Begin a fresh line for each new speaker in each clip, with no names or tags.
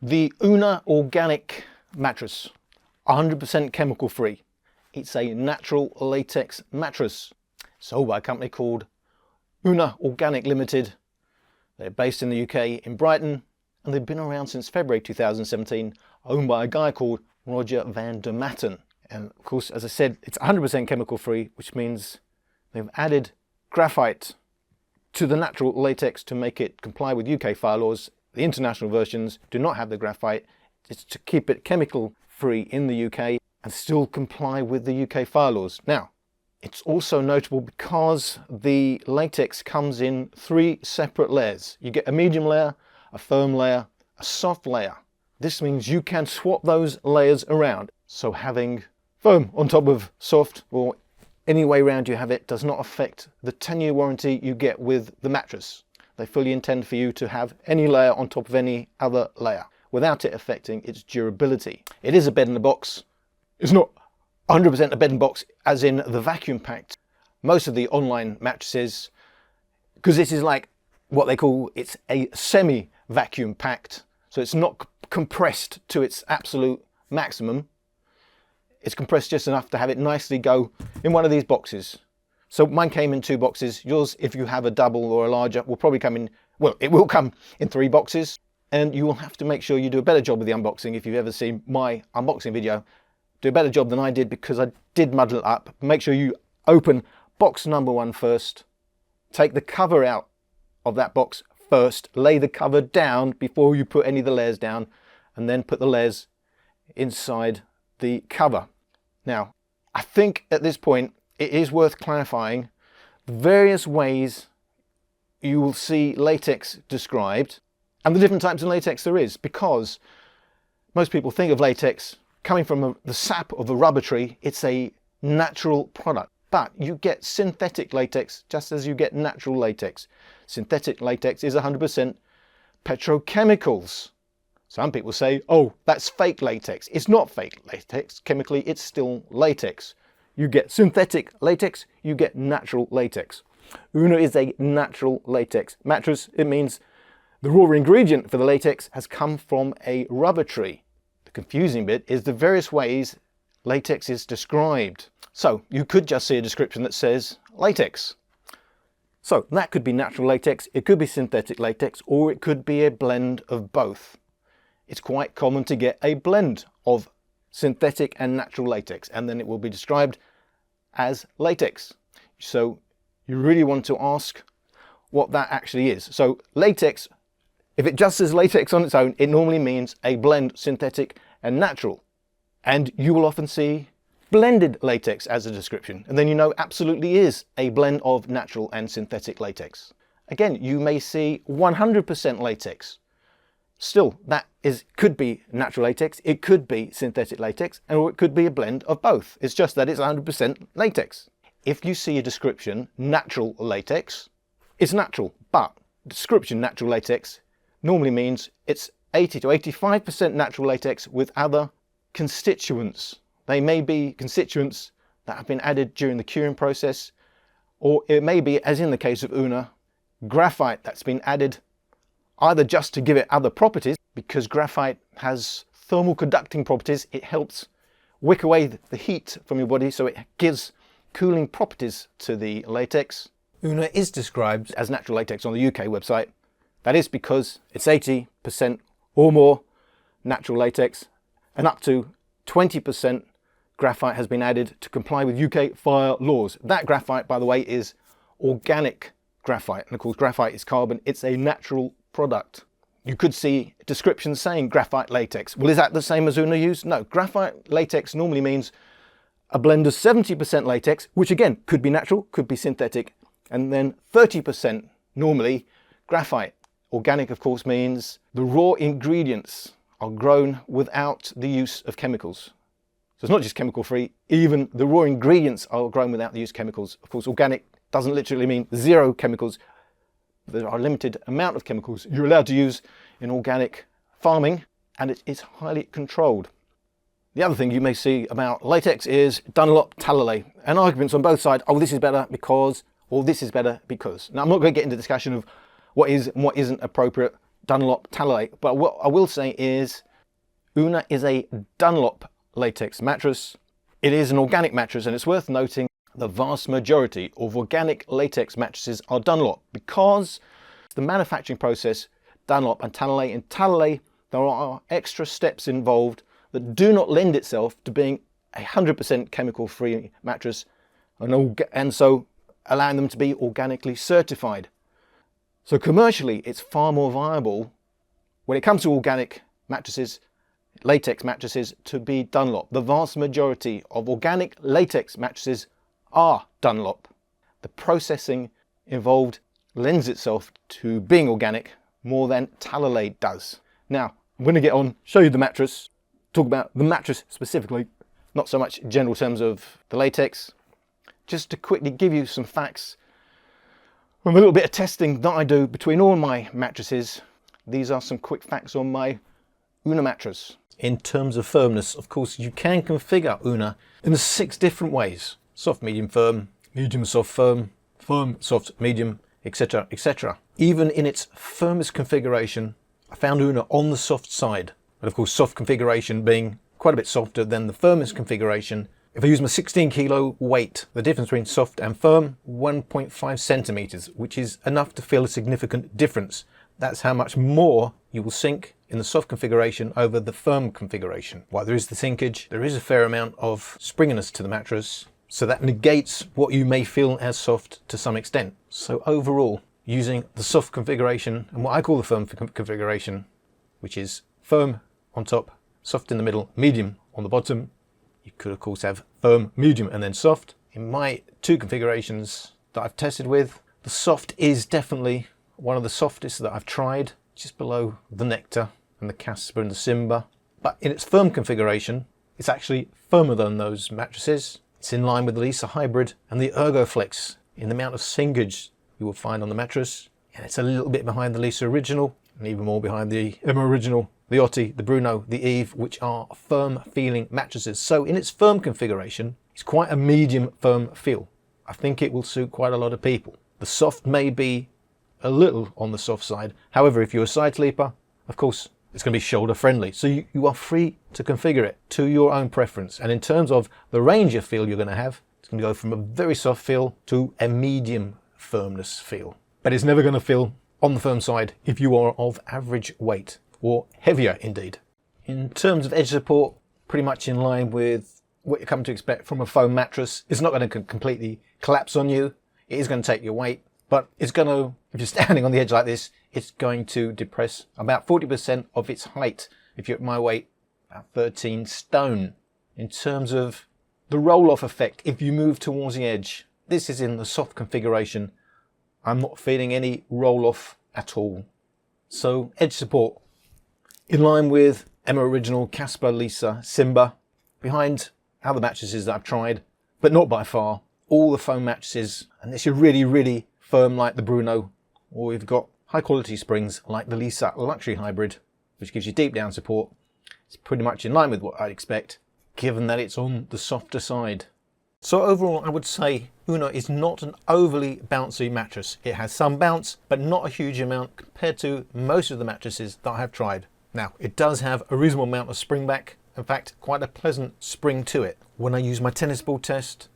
The Una Organic Mattress, 100% chemical free. It's a natural latex mattress sold by a company called Una Organic Limited. They're based in the UK in Brighton, and they've been around since February 2017, owned by a guy called Roger van der Matten. And of course, as I said, it's 100% chemical free, which means they've added graphite to the natural latex to make it comply with UK fire laws. The international versions do not have the graphite. It's to keep it chemical free in the UK and still comply with the UK fire laws. Now, it's also notable because the latex comes in 3 separate layers. You get a medium layer, a firm layer, a soft layer. This means you can swap those layers around. So having firm on top of soft, or any way around you have it, does not affect the 10-year warranty you get with the mattress. They fully intend for you to have any layer on top of any other layer without it affecting its durability. It is a bed in a box. It's not 100% a bed in a box as in the vacuum packed. Most of the online mattresses, because this is like what they call, it's a semi-vacuum packed, so it's not compressed to its absolute maximum. It's compressed just enough to have it nicely go in one of these boxes. So mine came in 2 boxes. Yours, if you have a double or a larger, will probably come in, well, it will come in 3 boxes. And you will have to make sure you do a better job with the unboxing. If you've ever seen my unboxing video, do a better job than I did, because I did muddle it up. Make sure you open box number 1 first. Take the cover out of that box first. Lay the cover down before you put any of the layers down, and then put the layers inside the cover. Now, I think at this point, it is worth clarifying the various ways you will see latex described and the different types of latex there is, because most people think of latex coming from the sap of a rubber tree. It's a natural product, but you get synthetic latex just as you get natural latex. Synthetic latex is 100% petrochemicals. Some people say, oh, that's fake latex. It's not fake latex. Chemically, it's still latex. You get synthetic latex, you get natural latex. Una is a natural latex mattress. It means the raw ingredient for the latex has come from a rubber tree. The confusing bit is the various ways latex is described. So you could just see a description that says latex. So that could be natural latex, it could be synthetic latex, or it could be a blend of both. It's quite common to get a blend of synthetic and natural latex, and then it will be described as latex. So you really want to ask what that actually is. So latex, if it just says latex on its own, it normally means a blend, synthetic and natural. And you will often see blended latex as a description, and then you know absolutely is a blend of natural and synthetic latex. Again, you may see 100% latex. Still, that could be natural latex, it could be synthetic latex, or it could be a blend of both. It's just that it's 100% latex. If you see a description natural latex, it's natural, but description natural latex normally means it's 80 to 85% natural latex with other constituents. They may be constituents that have been added during the curing process, or it may be, as in the case of Una, graphite that's been added either just to give it other properties, because graphite has thermal conducting properties. It helps wick away the heat from your body, so it gives cooling properties to the latex. Una is described as natural latex on the UK website. That is because it's 80% or more natural latex, and up to 20% graphite has been added to comply with UK fire laws. That graphite, by the way, is organic graphite, and of course graphite is carbon. It's a natural product. You could see descriptions saying graphite latex. Well, is that the same as Una used? No, graphite latex normally means a blend of 70% latex, which again could be natural, could be synthetic, and then 30% normally graphite. Organic, of course, means the raw ingredients are grown without the use of chemicals. So it's not just chemical free, even the raw ingredients are grown without the use of chemicals. Of course, organic doesn't literally mean 0 chemicals. There are a limited amount of chemicals you're allowed to use in organic farming, and it is highly controlled. The other thing you may see about latex is Dunlop Talalay, and arguments on both sides. Oh, this is better because, or this is better because. Now, I'm not going to get into discussion of what is and what isn't appropriate. Dunlop Talolate. But what I will say is Una is a Dunlop latex mattress. It is an organic mattress, and it's worth noting the vast majority of organic latex mattresses are Dunlop because the manufacturing process, Dunlop and Talolate. In Talolate, there are extra steps involved that do not lend itself to being a 100% chemical-free mattress, and so allowing them to be organically certified. So commercially, it's far more viable when it comes to organic mattresses, latex mattresses, to be Dunlop. The vast majority of organic latex mattresses are Dunlop. The processing involved lends itself to being organic more than Talolate does. Now, I'm going to get on, show you the mattress, talk about the mattress specifically, not so much general terms of the latex. Just to quickly give you some facts from a little bit of testing that I do between all my mattresses. These are some quick facts on my Una mattress. In terms of firmness, of course, you can configure Una in 6 different ways. Soft, medium, firm, medium, soft, firm, firm, soft, medium, etc, etc. Even in its firmest configuration, I found Una on the soft side. And of course, soft configuration being quite a bit softer than the firmest configuration. If I use my 16 kilo weight, the difference between soft and firm, 1.5 centimeters, which is enough to feel a significant difference. That's how much more you will sink in the soft configuration over the firm configuration. While there is the sinkage, there is a fair amount of springiness to the mattress, so that negates what you may feel as soft to some extent. So overall, using the soft configuration and what I call the firm configuration, which is firm on top, soft in the middle, medium on the bottom. You could of course have firm, medium and then soft. In my 2 configurations that I've tested with, the soft is definitely one of the softest that I've tried, just below the Nectar and the Casper and the Simba. But in its firm configuration, it's actually firmer than those mattresses. It's in line with the Leesa Hybrid and the ErgoFlex in the amount of sinkage you will find on the mattress. And it's a little bit behind the Leesa Original and even more behind the Emma Original, the Otti, the Bruno, the Eve, which are firm feeling mattresses. So in its firm configuration, it's quite a medium firm feel. I think it will suit quite a lot of people. The soft may be a little on the soft side. However, if you're a side sleeper, of course, it's going to be shoulder friendly. So you are free to configure it to your own preference. And in terms of the range of feel you're going to have, it's going to go from a very soft feel to a medium firmness feel. But it's never going to feel on the firm side if you are of average weight, or heavier indeed. In terms of edge support, pretty much in line with what you come to expect from a foam mattress. It's not going to completely collapse on you. It is going to take your weight, but it's going to, if you're standing on the edge like this, it's going to depress about 40% of its height. If you're at my weight, about 13 stone. In terms of the roll-off effect, if you move towards the edge, this is in the soft configuration. I'm not feeling any roll-off at all. So edge support, in line with Emma Original, Casper, Leesa, Simba, behind other mattresses that I've tried, but not by far. All the foam mattresses, unless you're really, really firm like the Bruno, or you've got high quality springs like the Leesa Luxury Hybrid, which gives you deep down support, it's pretty much in line with what I'd expect, given that it's on the softer side. So overall, I would say Una is not an overly bouncy mattress. It has some bounce, but not a huge amount compared to most of the mattresses that I have tried. Now, it does have a reasonable amount of spring back, in fact, quite a pleasant spring to it. When I use my tennis ball test,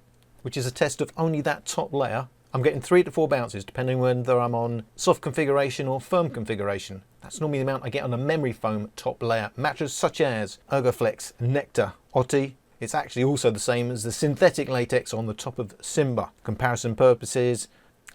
which is a test of only that top layer, I'm getting 3 to 4 bounces, depending whether I'm on soft configuration or firm configuration. That's normally the amount I get on a memory foam top layer mattress, such as ErgoFlex, Nectar, Otti. It's actually also the same as the synthetic latex on the top of Simba. Comparison purposes,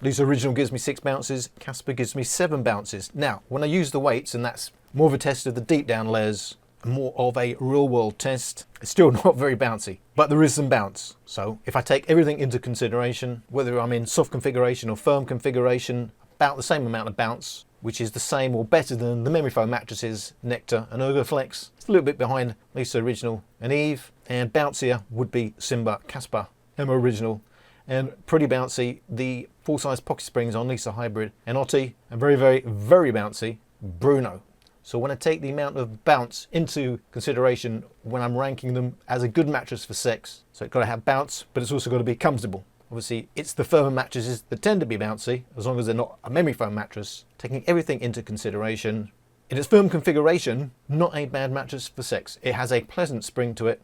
Leesa Original gives me 6 bounces, Casper gives me 7 bounces. Now, when I use the weights, and that's more of a test of the deep down layers, more of a real world test, it's still not very bouncy, but there is some bounce. So if I take everything into consideration, whether I'm in soft configuration or firm configuration, about the same amount of bounce, which is the same or better than the memory foam mattresses, Nectar and ErgoFlex. It's a little bit behind Leesa Original and Eve, and bouncier would be Simba, Casper, Emma Original, and pretty bouncy, the full-size pocket springs on Leesa Hybrid and Otti, and very, very, very bouncy, Bruno. So when I take the amount of bounce into consideration when I'm ranking them as a good mattress for sex, so it's got to have bounce, but it's also got to be comfortable. Obviously, it's the firmer mattresses that tend to be bouncy, as long as they're not a memory foam mattress. Taking everything into consideration, In its firm configuration, not a bad mattress for sex. It has a pleasant spring to it,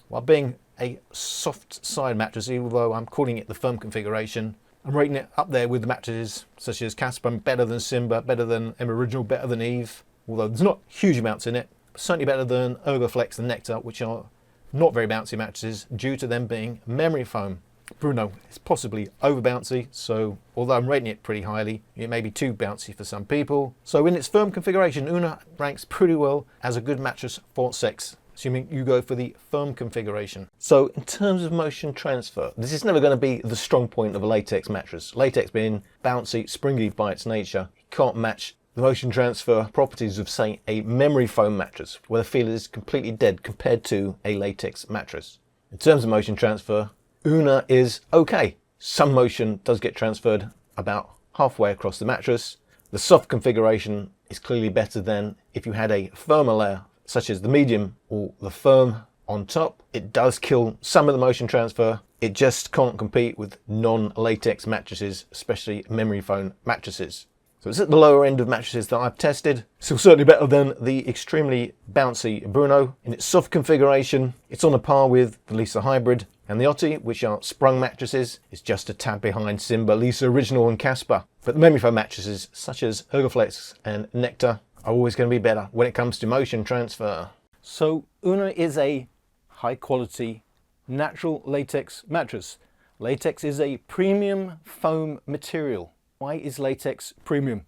while being a soft side mattress, although I'm calling it the firm configuration. I'm rating it up there with the mattresses such as Casper, better than Simba, better than M Original, better than Eve, although there's not huge amounts in it. Certainly better than Ergoflex and Nectar, which are not very bouncy mattresses due to them being memory foam. Bruno is possibly over bouncy, so although I'm rating it pretty highly, it may be too bouncy for some people. So in its firm configuration, Una ranks pretty well as a good mattress for sex, assuming you go for the firm configuration. So in terms of motion transfer, this is never going to be the strong point of a latex mattress. Latex being bouncy, springy by its nature, you can't match the motion transfer properties of, say, a memory foam mattress, where the feel is completely dead compared to a latex mattress. In terms of motion transfer, Una is okay. Some motion does get transferred about halfway across the mattress. The soft configuration is clearly better than if you had a firmer layer, such as the medium or the firm on top. It does kill some of the motion transfer. It just can't compete with non-latex mattresses, especially memory foam mattresses. So it's at the lower end of mattresses that I've tested. Still certainly better than the extremely bouncy Bruno. In its soft configuration, it's on a par with the Leesa Hybrid and the Otti, which are sprung mattresses. It's just a tad behind Simba, Leesa Original and Casper. But the memory foam mattresses, such as Ergoflex and Nectar, are always going to be better when it comes to motion transfer. So Una is a high quality natural latex mattress. Latex is a premium foam material. Why is latex premium?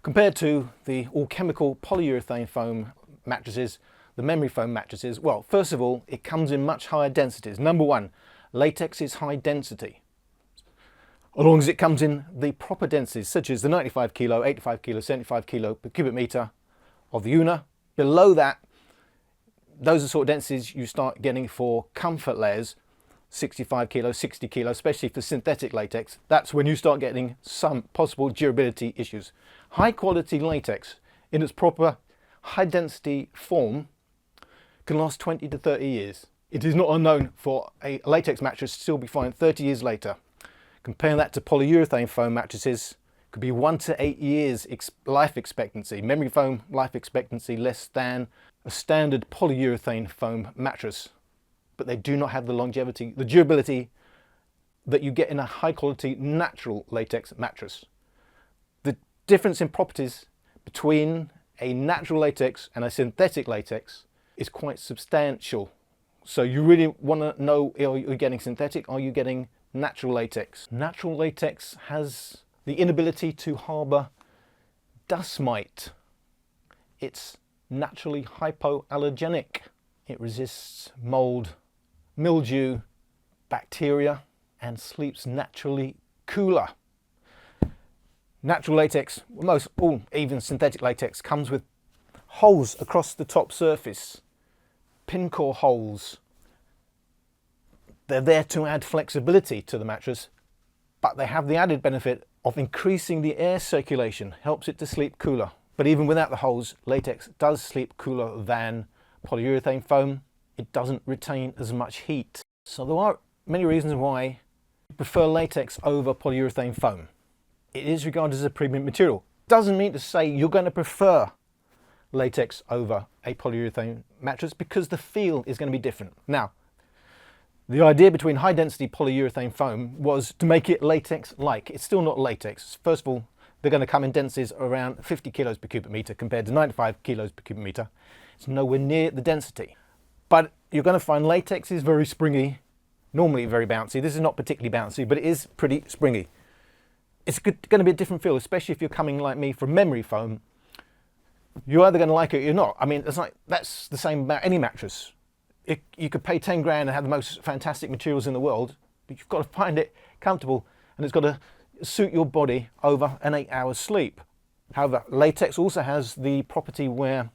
Compared to the all-chemical polyurethane foam mattresses, the memory foam mattresses, well, first of all, it comes in much higher densities. Number one, latex is high density. As long as it comes in the proper densities, such as the 95 kilo, 85 kilo, 75 kilo per cubic meter of the Una. Below that, those are sort of densities you start getting for comfort layers, 65 kilo, 60 kilo, especially for synthetic latex. That's when you start getting some possible durability issues. High quality latex in its proper high density form can last 20 to 30 years. It is not unknown for a latex mattress to still be fine 30 years later. Compare that to polyurethane foam mattresses, could be 1 to 8 years life expectancy. Memory foam life expectancy less than a standard polyurethane foam mattress. But they do not have the longevity, the durability that you get in a high quality natural latex mattress. The difference in properties between a natural latex and a synthetic latex is quite substantial. So you really want to know, are you getting synthetic, are you getting natural latex? Natural latex has the inability to harbour dust mite. It's naturally hypoallergenic. It resists mold, mildew, bacteria, and sleeps naturally cooler. Natural latex, even synthetic latex, comes with holes across the top surface, pin core holes. They're there to add flexibility to the mattress, but they have the added benefit of increasing the air circulation, helps it to sleep cooler. But even without the holes, latex does sleep cooler than polyurethane foam. It doesn't retain as much heat. So there are many reasons why I prefer latex over polyurethane foam. It is regarded as a premium material. Doesn't mean to say you're going to prefer latex over a polyurethane mattress, because the feel is going to be different. Now, the idea between high density polyurethane foam was to make it latex-like. It's still not latex. First of all, they're going to come in densities around 50 kilos per cubic meter compared to 95 kilos per cubic meter. It's nowhere near the density. But you're going to find latex is very springy, normally very bouncy. This is not particularly bouncy, but it is pretty springy. It's going to be a different feel, especially if you're coming like me from memory foam. You're either going to like it or you're not. I mean, that's the same about any mattress. You could pay 10 grand and have the most fantastic materials in the world, but you've got to find it comfortable, and it's got to suit your body over an 8 hours sleep. However, latex also has the property where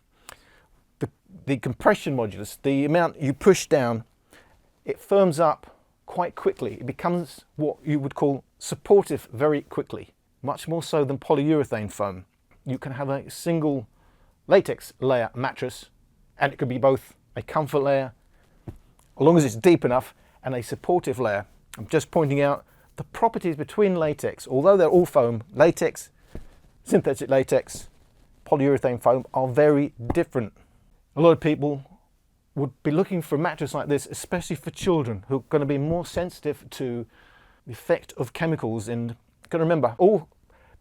the compression modulus, the amount you push down, it firms up quite quickly. It becomes what you would call supportive very quickly, much more so than polyurethane foam. You can have a single latex layer mattress, and it could be both a comfort layer, as long as it's deep enough, and a supportive layer. I'm just pointing out the properties between latex. Although they're all foam, latex, synthetic latex, polyurethane foam are very different. A lot of people would be looking for a mattress like this, especially for children who are going to be more sensitive to the effect of chemicals. And you've got to remember, all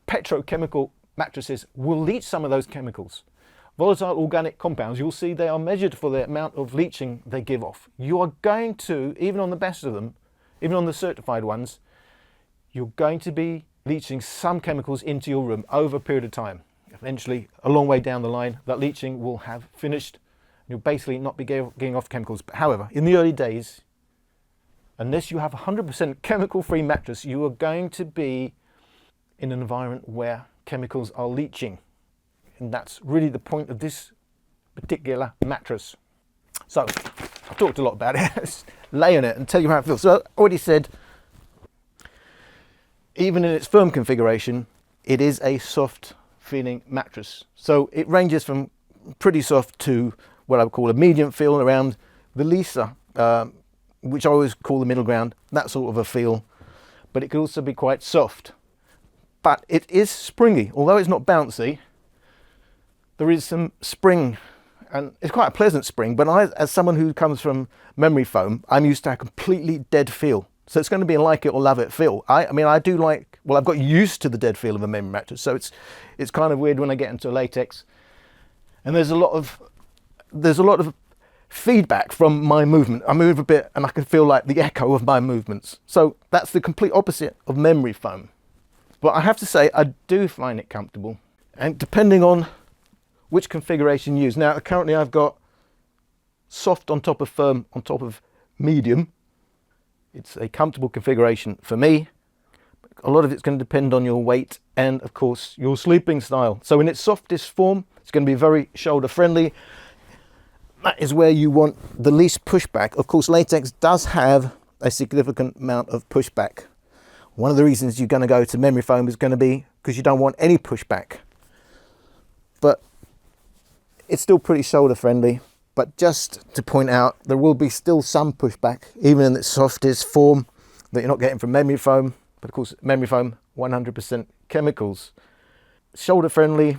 petrochemical mattresses will leach some of those chemicals. Volatile organic compounds, you'll see they are measured for the amount of leaching they give off. You are going to, even on the best of them, even on the certified ones, you're going to be leaching some chemicals into your room over a period of time. Eventually, a long way down the line, that leaching will have finished. You'll basically not be getting off chemicals. But however, in the early days, unless you have a 100% chemical-free mattress, you are going to be in an environment where chemicals are leaching. And that's really the point of this particular mattress. So, I've talked a lot about it. Let's lay on it and tell you how it feels. So, I already said, even in its firm configuration, it is a soft feeling mattress. So, it ranges from pretty soft to what I would call a medium feel around the Leesa, which I always call the middle ground, that sort of a feel. But it could also be quite soft. But it is springy, although it's not bouncy. There is some spring, and it's quite a pleasant spring, but as someone who comes from memory foam, I'm used to a completely dead feel. So it's going to be a like it or love it feel. I mean, I do like, well, I've got used to the dead feel of a memory mattress, so it's kind of weird when I get into latex. And there's a lot of feedback from my movement. I move a bit and I can feel like the echo of my movements. So that's the complete opposite of memory foam. But I have to say, I do find it comfortable. And depending on which configuration you use. Now, currently I've got soft on top of firm on top of medium. It's a comfortable configuration for me. A lot of it's going to depend on your weight and, of course, your sleeping style. So in its softest form, it's going to be very shoulder friendly. That is where you want the least pushback. Of course, latex does have a significant amount of pushback. One of the reasons you're going to go to memory foam is going to be because you don't want any pushback. But it's still pretty shoulder friendly. But just to point out, there will be still some pushback, even in its softest form, that you're not getting from memory foam. But of course, memory foam, 100% chemicals. Shoulder friendly,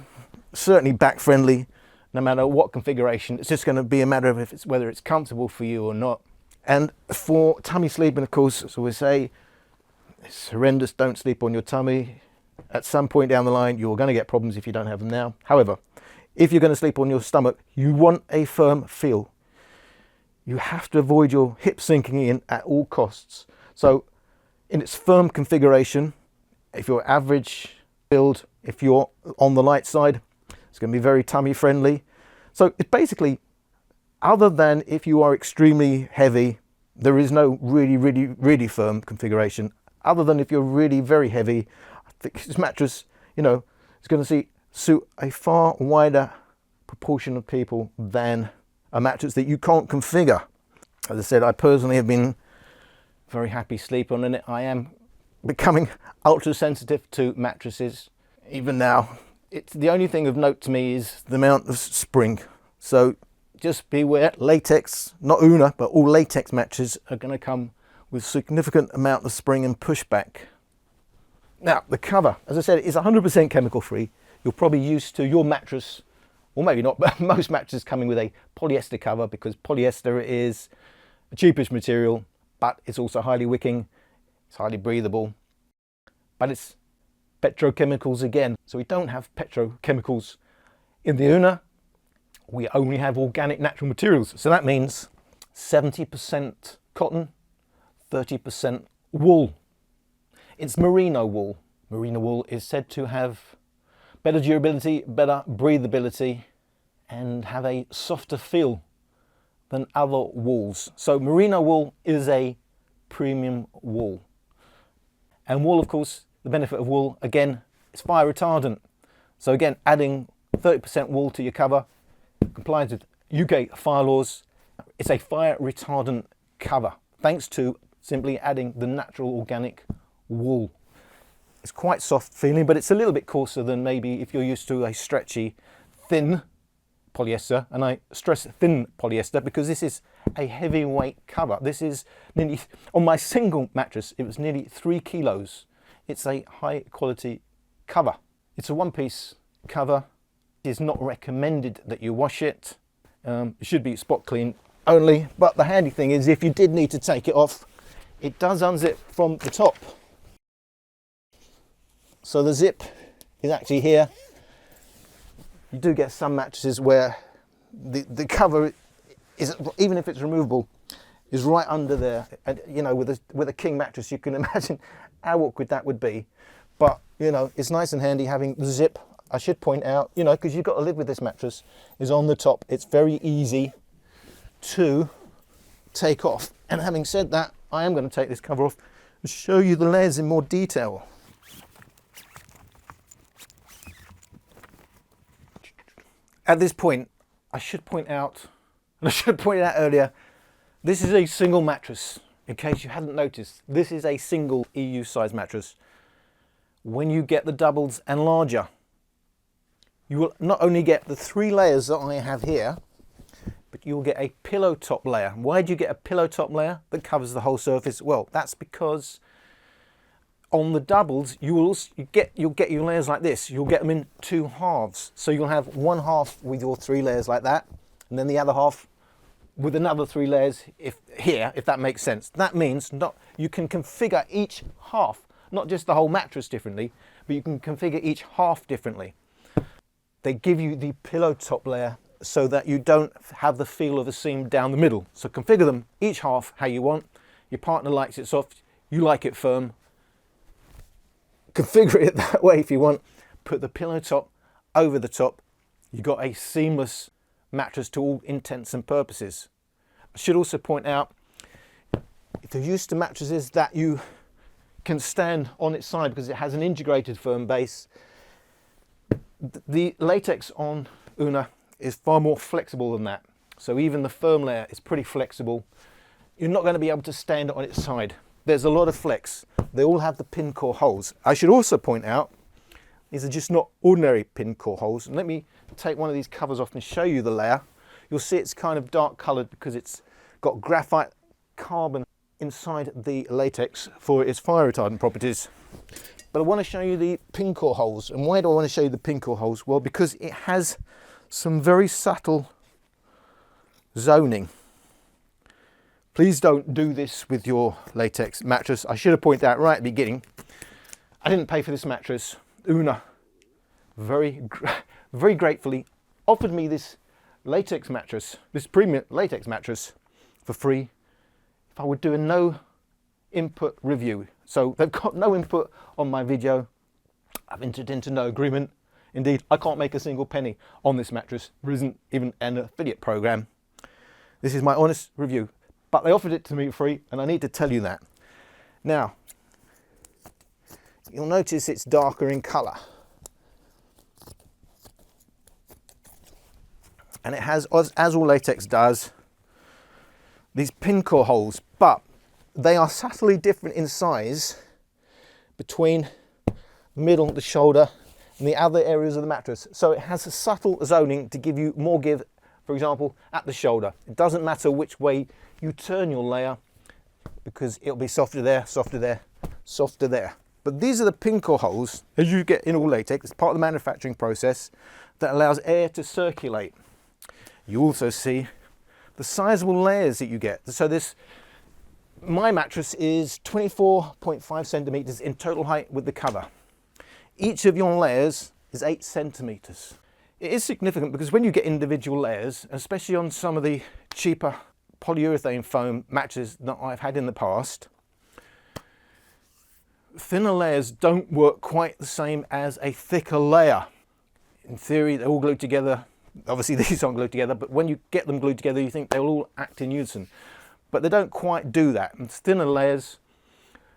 certainly back friendly, no matter what configuration. It's just going to be a matter of whether it's comfortable for you or not. And for tummy sleeping, of course, as we say, it's horrendous. Don't sleep on your tummy. At some point down the line, you're going to get problems if you don't have them now. However, if you're going to sleep on your stomach, you want a firm feel. You have to avoid your hip sinking in at all costs. So in its firm configuration, if you're average build, if you're on the light side, it's going to be very tummy friendly. So it's basically, other than if you are extremely heavy, there is no really firm configuration. Other than if you're really very heavy, I think this mattress, you know, is going to suit a far wider proportion of people than a mattress that you can't configure. As I said, I personally have been very happy sleeping on it. I am becoming ultra sensitive to mattresses. Even now, it's the only thing of note to me is the amount of spring. So just beware, latex, not Una, but all latex mattresses are going to come with significant amount of spring and pushback. Now, the cover, as I said, is 100% chemical free. You're probably used to your mattress, or maybe not, but most mattresses coming with a polyester cover, because polyester is a cheapish material, but it's also highly wicking, it's highly breathable, but it's petrochemicals again. So we don't have petrochemicals in the Una. We only have organic natural materials. So that means 70% cotton, 30% wool. It's merino wool. Merino wool is said to have better durability, better breathability, and have a softer feel than other wools. So merino wool is a premium wool. And wool, of course, the benefit of wool, again, it's fire retardant. So again, adding 30% wool to your cover complies with UK fire laws. It's a fire retardant cover, thanks to simply adding the natural organic wool. It's quite soft feeling, but it's a little bit coarser than maybe if you're used to a stretchy, thin polyester. And I stress thin polyester because this is a heavyweight cover. This is nearly, on my single mattress, it was nearly 3 kilos. It's a high quality cover. It's a one-piece cover, It's not recommended that you wash it. It should be spot clean only, but the handy thing is if you did need to take it off, it does unzip from the top. So the zip is actually here. You do get some mattresses where the cover is, even if it's removable, is right under there. And you know, with a king mattress, you can imagine how awkward that would be. But you know, it's nice and handy having the zip. I should point out, you know, because you've got to live with this mattress, is on the top. It's very easy to take off. And having said that, I am going to take this cover off and show you the layers in more detail. At this point, I should point out, and I should have pointed out earlier, this is a single mattress. In case you hadn't noticed, this is a single EU size mattress. When you get the doubles and larger, you will not only get the 3 layers that I have here, but you'll get a pillow top layer. Why do you get a pillow top layer that covers the whole surface? Well, that's because on the doubles, you'll get your layers like this. You'll get them in 2 halves. So you'll have one half with your 3 layers like that, and then the other half with another 3 layers if that makes sense. That means you can configure each half, not just the whole mattress differently, but you can configure each half differently. They give you the pillow top layer so that you don't have the feel of a seam down the middle. So configure them each half how you want. Your partner likes it soft, you like it firm. Configure it that way if you want. Put the pillow top over the top. You've got a seamless mattress to all intents and purposes. I should also point out, if you're used to mattresses that you can stand on its side because it has an integrated firm base, the latex on Una is far more flexible than that. So even the firm layer is pretty flexible. You're not going to be able to stand on its side. There's a lot of flex. They all have the pin core holes. I should also point out, these are just not ordinary pin core holes. And let me take one of these covers off and show you the layer. You'll see it's kind of dark colored because it's got graphite carbon inside the latex for its fire retardant properties. But I want to show you the pin core holes. And why do I want to show you the pin core holes? Well, because it has some very subtle zoning. Please don't do this with your latex mattress. I should have pointed out right at the beginning, I didn't pay for this mattress. Una very gratefully offered me this latex mattress, this premium latex mattress, for free if I would do a no input review. So they've got no input on my video. I've entered into no agreement. Indeed, I can't make a single penny on this mattress. There isn't even an affiliate program. This is my honest review. But they offered it to me free, and I need to tell you that. Now, you'll notice it's darker in colour. And it has, as all latex does, these pin core holes, but they are subtly different in size between the middle, the shoulder, and the other areas of the mattress. So it has a subtle zoning to give you more give, for example, at the shoulder. It doesn't matter which way you turn your layer because it'll be softer there, softer there, softer there. But these are the pin core holes, as you get in all latex. It's part of the manufacturing process that allows air to circulate. You also see the sizable layers that you get. So my mattress is 24.5 centimeters in total height with the cover. Each of your layers is 8 centimeters. It is significant because when you get individual layers, especially on some of the cheaper polyurethane foam mattresses that I've had in the past, thinner layers don't work quite the same as a thicker layer. In theory, they're all glued together. Obviously, these aren't glued together, but when you get them glued together, you think they'll all act in unison. But they don't quite do that. And thinner layers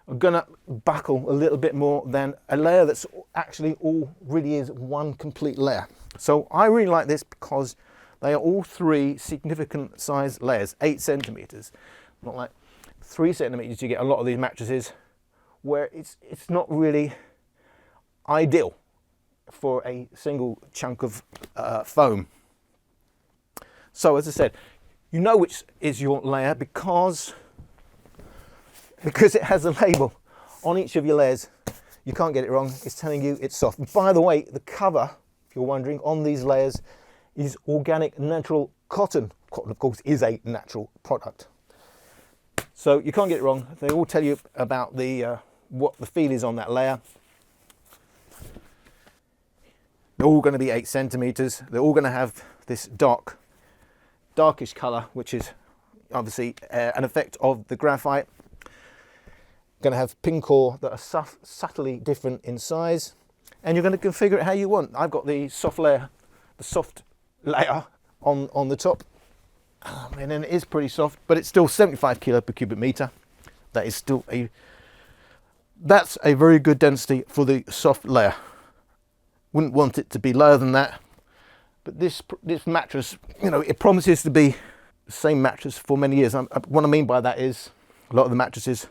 are going to buckle a little bit more than a layer that's actually all really is one complete layer. So I really like this because they are all 3 significant size layers, 8 centimeters. Not like 3 centimeters you get a lot of these mattresses where it's not really ideal for a single chunk of foam. So as I said, you know which is your layer because it has a label on each of your layers. You can't get it wrong. It's telling you it's soft. And by the way, the cover, if you're wondering, on these layers is organic natural cotton. Cotton, of course, is a natural product. So you can't get it wrong. They all tell you about the what the feel is on that layer. They're all going to be 8 centimeters. They're all going to have this darkish color, which is obviously an effect of the graphite. Going to have pin core that are subtly different in size, and you're going to configure it how you want. I've got the soft layer on the top, and then it is pretty soft, but it's still 75 kilo per cubic meter. That is still that's a very good density for the soft layer. Wouldn't want it to be lower than that, but this mattress, you know, it promises to be the same mattress for many years. What I mean by that is a lot of the mattresses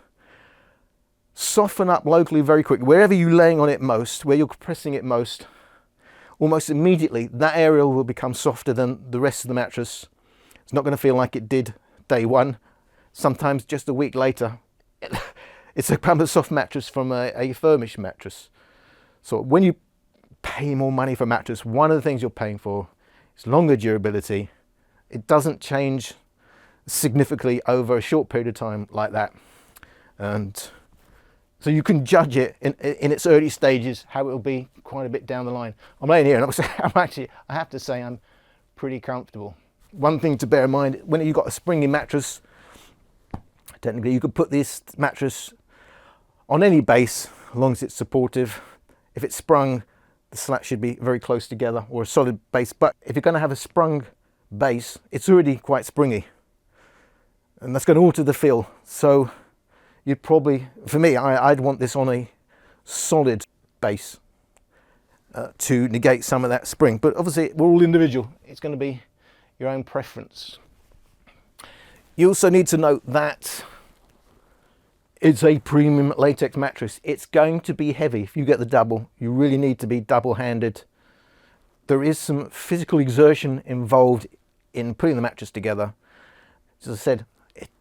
soften up locally very quickly. Wherever you're laying on it most, where you're pressing it most, almost immediately that area will become softer than the rest of the mattress. It's not going to feel like it did day one. Sometimes just a week later, it's a soft mattress from a Firmness mattress. So when you pay more money for a mattress, one of the things you're paying for is longer durability. It doesn't change significantly over a short period of time like that, and so you can judge it in its early stages how it will be quite a bit down the line. I'm laying here and I have to say I'm pretty comfortable. One thing to bear in mind, when you've got a springy mattress, technically you could put this mattress on any base as long as it's supportive. If it's sprung, the slats should be very close together, or a solid base. But if you're going to have a sprung base, it's already quite springy, and that's going to alter the feel. So you'd probably, for me, I'd want this on a solid base to negate some of that spring. But obviously we're all individual. It's going to be your own preference. You also need to note that it's a premium latex mattress. It's going to be heavy. If you get the double, you really need to be double-handed. There is some physical exertion involved in putting the mattress together. As I said,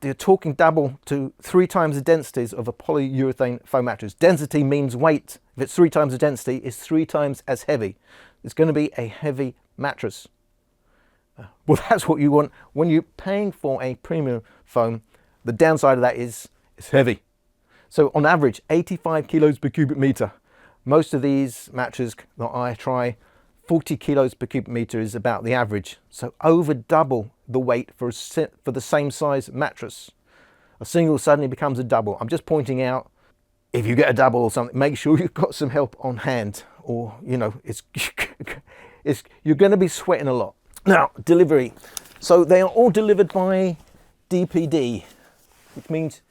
you're talking double to 3 times the densities of a polyurethane foam mattress. Density means weight. If it's 3 times the density, it's 3 times as heavy. It's going to be a heavy mattress. Well, that's what you want when you're paying for a premium foam. The downside of that is it's heavy. So on average, 85 kilos per cubic meter. Most of these mattresses that I try, 40 kilos per cubic meter is about the average. So over double the weight for the same size mattress. A single suddenly becomes a double. I'm just pointing out, if you get a double or something, make sure you've got some help on hand, or you know, you're going to be sweating a lot. Now, delivery. So they are all delivered by DPD, which means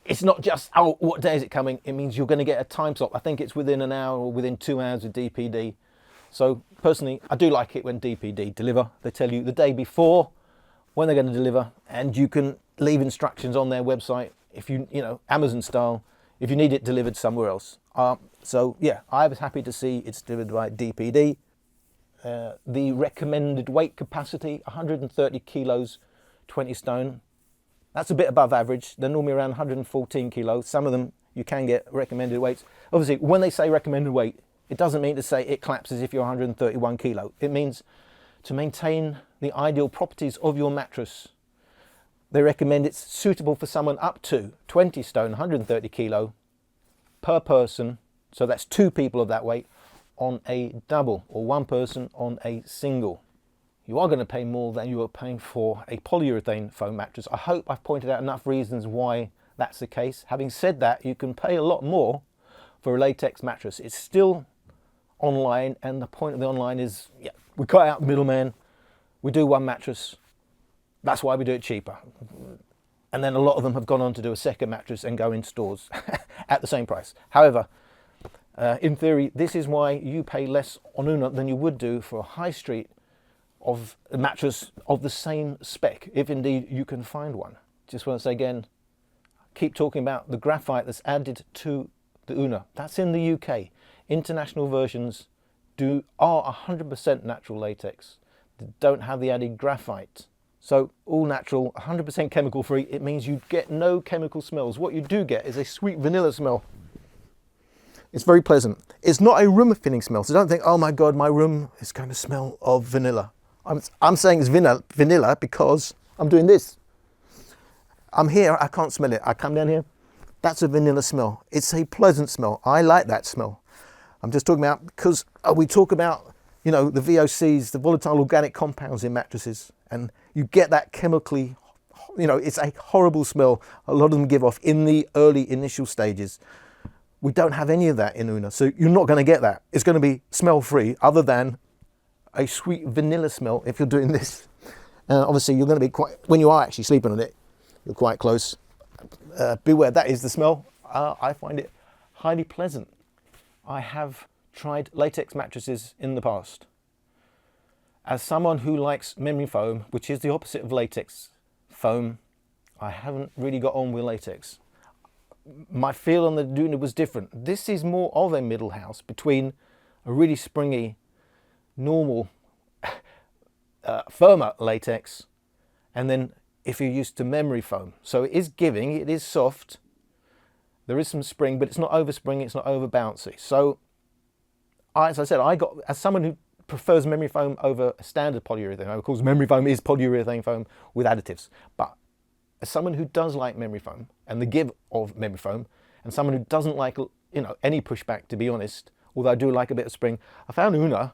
it's not just, oh, what day is it coming? It means you're going to get a time slot. I think it's within an hour or within 2 hours with DPD. So personally, I do like it when DPD deliver. They tell you the day before when they're going to deliver, and you can leave instructions on their website if you know, Amazon style, if you need it delivered somewhere else. So yeah, I was happy to see it's delivered by DPD. The recommended weight capacity, 130 kilos, 20 stone. That's a bit above average. They're normally around 114 kilos. Some of them you can get recommended weights. Obviously, when they say recommended weight, it doesn't mean to say it collapses if you're 131 kilo. It means to maintain the ideal properties of your mattress. They recommend it's suitable for someone up to 20 stone, 130 kilo per person. So that's 2 people of that weight on a double, or 1 person on a single. You are going to pay more than you are paying for a polyurethane foam mattress. I hope I've pointed out enough reasons why that's the case. Having said that, you can pay a lot more for a latex mattress. It's still online, and the point of the online is, yeah, we cut out the middleman. We do one mattress. That's why we do it cheaper. And then a lot of them have gone on to do a second mattress and go in stores at the same price. However, in theory, this is why you pay less on Una than you would do for a high street of a mattress of the same spec, if indeed you can find one. Just want to say again, keep talking about the graphite that's added to the Una. That's in the UK. International versions are 100% natural latex. They don't have the added graphite. So all natural, 100% chemical free. It means you get no chemical smells. What you do get is a sweet vanilla smell. It's very pleasant. It's not a room filling smell, so don't think, oh my God, my room is going to smell of vanilla. I'm saying it's vanilla because I'm doing this. I'm here, I can't smell it. I come down here, that's a vanilla smell. It's a pleasant smell. I like that smell. I'm just talking about, because we talk about, you know, the VOCs, the volatile organic compounds in mattresses, and you get that chemically, you know, it's a horrible smell a lot of them give off in the early initial stages. We don't have any of that in Una, so you're not going to get that. It's going to be smell free, other than a sweet vanilla smell if you're doing this. Obviously you're going to be quite, when you are actually sleeping on it, you're quite close. Beware, that is the smell. I find it highly pleasant. I have tried latex mattresses in the past. As someone who likes memory foam, which is the opposite of latex foam, I haven't really got on with latex. My feel on the Una was different. This is more of a middle house between a really springy, normal, firmer latex, and then if you're used to memory foam. So it is giving, it is soft, there is some spring, but it's not over springy, it's not over bouncy. So, as I said, as someone who prefers memory foam over a standard polyurethane, of course memory foam is polyurethane foam with additives, but as someone who does like memory foam and the give of memory foam, and someone who doesn't like, you know, any pushback, to be honest, although I do like a bit of spring, I found Una,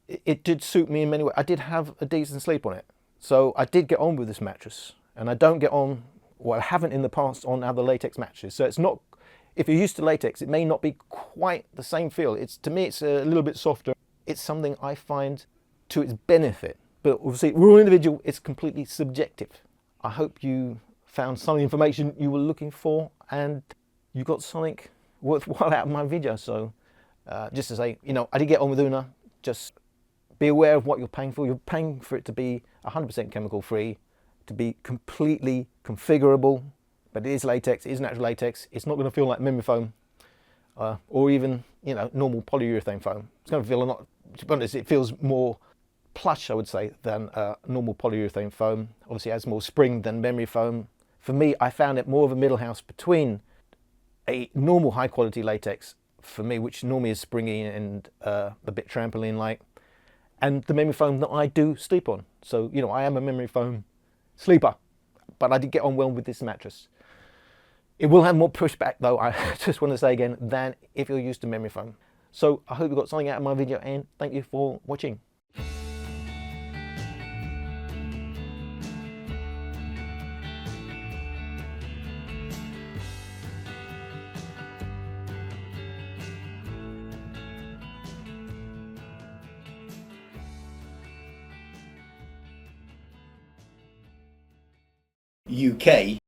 it did suit me in many ways. I did have a decent sleep on it, so I did get on with this mattress, and I don't get on, well, I haven't in the past on other latex mattresses. So it's not, if you're used to latex, it may not be quite the same feel. To me, it's a little bit softer. It's something I find to its benefit, but obviously we're all individual. It's completely subjective. I hope you found some of the information you were looking for, and you got something worthwhile out of my video. So just to say, you know, I did get on with Una. Just be aware of what you're paying for. You're paying for it to be 100% chemical free, to be completely configurable, but it is latex, it is natural latex. It's not going to feel like memory foam or even, you know, normal polyurethane foam. It's going to feel a lot, to be honest, it feels more plush, I would say, than normal polyurethane foam. Obviously it has more spring than memory foam. For me, I found it more of a middle house between a normal high quality latex, for me, which normally is springy and a bit trampoline like, and the memory foam that I do sleep on. So, you know, I am a memory foam sleeper, but I did get on well with this mattress. It will have more pushback though, I just want to say again, than if you're used to memory foam. So I hope you got something out of my video, and thank you for watching.
UK